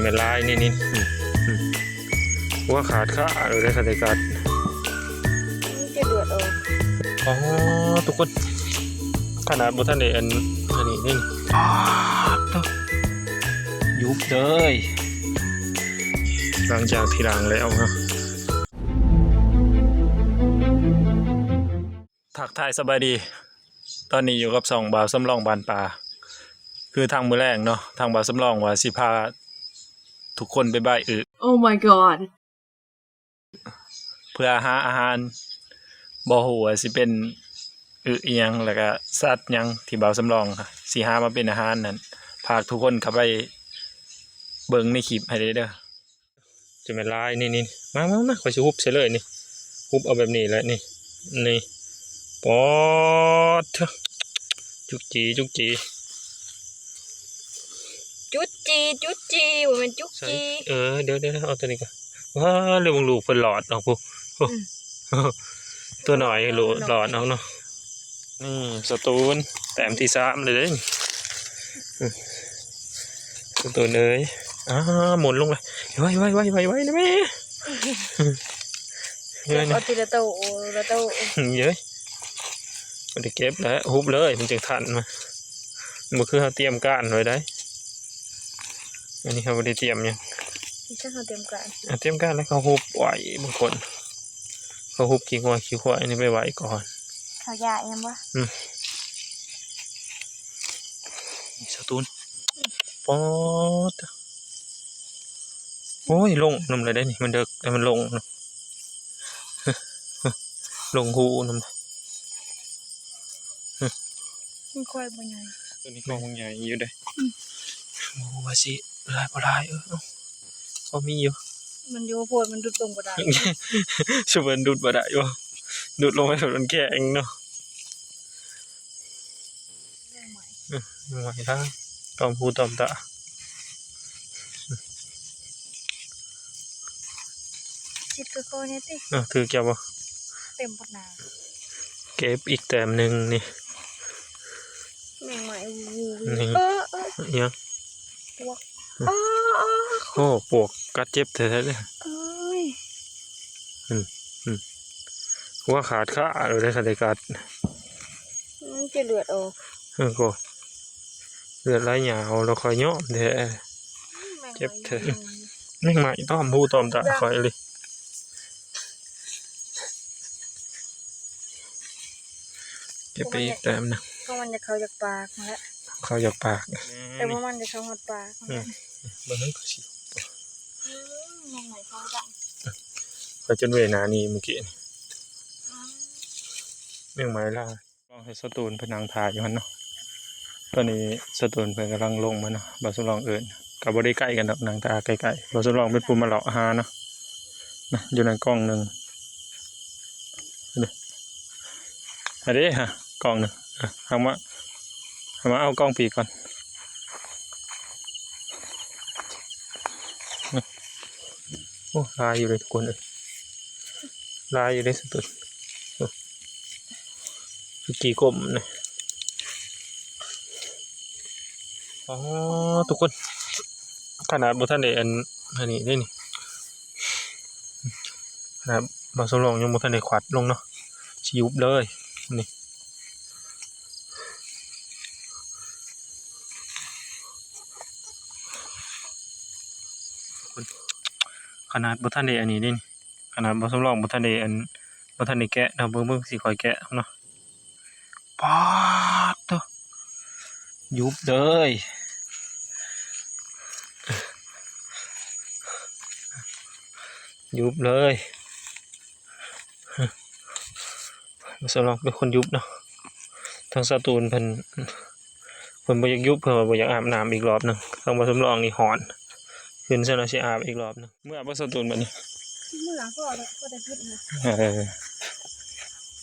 เป็นลายนี่ว่าขาดค่าเลยได้ขาดการจะเดือดอ๋อทุกคนขนาดบนท่านเดอันนี้นี่ตัวยุบเลยหลังจากที่ล้างแล้วครับถักทายสบายดีตอนนี้อยู่กับ2 บ่าวสำรองบานป่าคือทางมือแรงเนาะทางบ่าวสำรองว่าสิพาทุกคนไปบ้ายOh my god เพื่อหาอาหารบ่ฮู้ว่าสิเป็นอีหยังแล้วก็สัตว์หยังที่บ่าวสำรองค่ะสิหามาเป็นอาหารนั่นพาทุกคนเข้าไปเบิ่งในคลิปให้ได้เด้อจะเป็นลายนี่มาขอสิฮุบใส่เลยนี่ฮุบเอาแบบนี้แหละนี่ปอดจุกจีจุดจีว่ามันจุกจีเดี๋ยวเอาตัวนี้ก่อนว้าเรื่องลูกเพิ่นหลอดเอาปุ๊ตัวหน่อยหลอดเอาเนาะนี่สตูนแต้มที่3เลยเด้สตูนเอ้ยหมุนลงเลยไว้นะแม่เอาทีละโตเยอะมันจะเก็บแล้วฮุบเลยมันจึงทันมามันคือเขาเตรียมการไว้ได้อันนี้เขาไม่ได้เตรียมยังใช่เขาเตรียมการแล้วเขาฮุบไหวบางคนเขาฮุบขี้ควายนี่ไปไหวก่อนเขาใหญ่ยังวะสตูนปอดโอ้ยลงน้ำเลยได้นี่มันเด็กแต่มันลงลงหูน้ำมันค่อยบ่ใหญ่ตัวนี้ลงใหญ่อยู่ได้โอ้ว่าสิลายเขามีอยู่มันอยู่โพดมันดุดลงบ่ได้ชวนดุดบ่ได้อยู่ดุดลงไปมันแข็งเนาะไม่ได้ตอมหูตอมตาจิตคือเขาเนี่ยติถือเก็บบ่เต็มปดนาเก็บอีกแต้มหนึ่งนี่แมงไหมนี่ยังปวกโอ้ปวกกัดเจ็บแท้ๆเลยว่าขาดค่าเลยได้ขาดการจะเลือดออกก็เลือดไหลหยาวเราคอยย่อแท้เจ็บแท้แม่งไหมต้อมหูต้อมตาคอยเลยเก็บไปอีกแต้มนึงก็มันจะเข้าจากปากแล้วเขาอยากปากแต่ว่ามันจะเข้าหอดปากเบิ่งก็สิมองไหนเขาจังเขาจนเวนานี่เมื่อกี้เรื่องไม้ล่าลองให้สตูนพนังทาอยู่มันเนาะตอนนี้สตูนเพิ่นกำลังลงมาเนาะบาสุลองเอิญกับบ่ได้ใกล้กันดอกนางตาใกล้ๆบาสุลองเป็นผู้มาเลาะอาหารเนาะนะอยู่ในกล้องนึงอันนี้ฮะกล้องนึงเอามาเอากล้องปีก่อนโอ้ลายอยู่เลยทุกคนเลยลายอยู่เลยสุดกี่กลมเนี่ยอ๋อทุกคนขนาดบนท่านเดอันนี้ได้นี่ขนาดบางสลองยังบนท่านเดขวัดลงเนาะชิยุบเลยนี่ขนาดบนท่านเดอันนี้ได้นี่ขนาดบางสลองบนท่านเดอันบนท่านเดแกะเราเบิ่งสีคอยแกะเนาะป๊าดตัวยุบเลยยุบเลยสำหรับเป็นคนยุบเนาะทางสตูนเพิ่นบ่อยากยุบเพิ่นบ่อยากอาบน้ำอีกรอบนึงทางบ่สำรองนี่หอนขึ้นซะแล้วสิอาบอีกรอบนึงเมื่อบ่สตูนบัดนี้เมื่อก็ได้กินนะ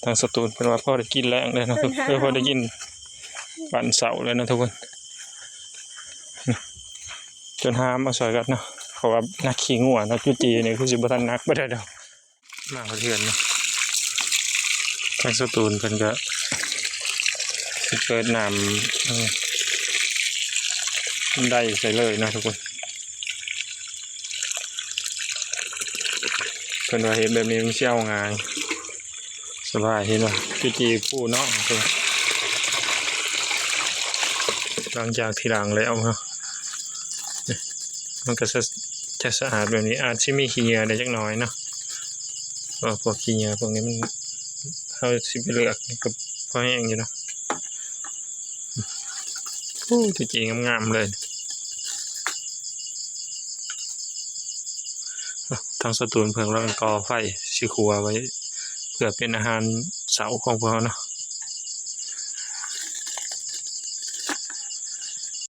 ทางสตูนเพิ่นว่าพอได้กินแรงเลยนะพอได้กินปั่นเสาเลยนะทุกคนจนหามมาสอยกันเนาะเขาว่านักขี่งัวนักจุจีนี่คือสิบ่ทันนักบ่ได้ดอกมาเทือนเนาะทางสตูนเพิ่นก็เปิดน้ำได้ใส่เลยนะทุกคน เพิ่นว่าเห็นแบบนี้มันเชี่ยวง่ายสบายเห็นว่าพี่จีผู้น้องเพิ่นหลังจากที่ล้างแล้วเนาะมันก็จะสะอาดแบบนี้อาจสิมีขี้เหงื่อได้จักหน่อยเนาะเพราะพวกขี้เหงื่อพวกนี้มันเฮาสิไปเลือกกับพอแห้งอยู่เนาะพี่จีงามๆเลยทางสตูลเพิ่งแล้วก็ก่อไฟสิครัวไว้เพื่อเป็นอาหารเสาร์ของพวกเราเนาะ